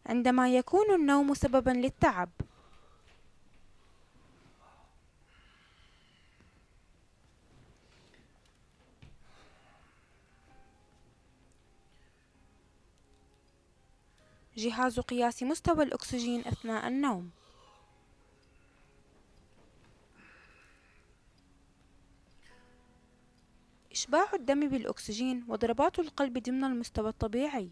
عندما يكون النوم سببا للتعب. جهاز قياس مستوى الأكسجين أثناء النوم. إشباع الدم بالأكسجين وضربات القلب ضمن المستوى الطبيعي.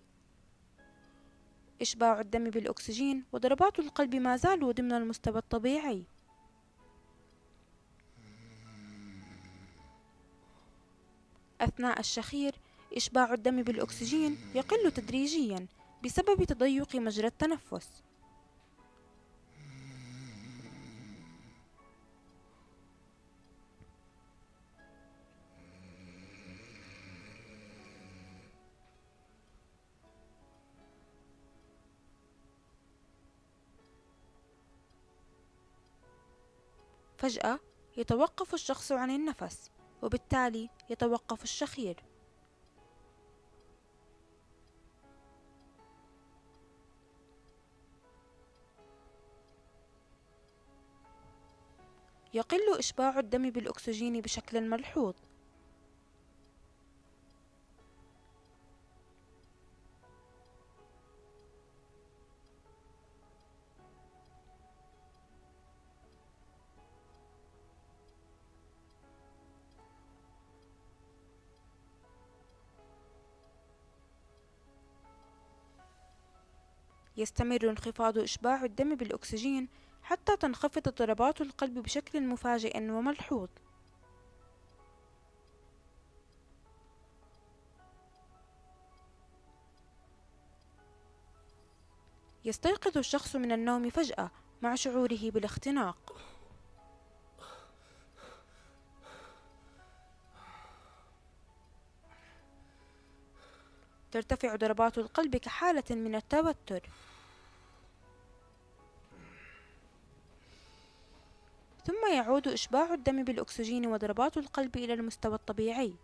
إشباع الدم بالأكسجين وضربات القلب ما زالوا ضمن المستوى الطبيعي. أثناء الشخير، إشباع الدم بالأكسجين يقل تدريجيا بسبب تضيق مجرى التنفس. فجأة يتوقف الشخص عن النفس، وبالتالي يتوقف الشخير. يقل إشباع الدم بالأكسجين بشكل ملحوظ. يستمر انخفاض إشباع الدم بالأكسجين حتى تنخفض ضربات القلب بشكل مفاجئ وملحوظ. يستيقظ الشخص من النوم فجأة مع شعوره بالاختناق. ترتفع ضربات القلب كحالة من التوتر. ثم يعود إشباع الدم بالأكسجين وضربات القلب إلى المستوى الطبيعي.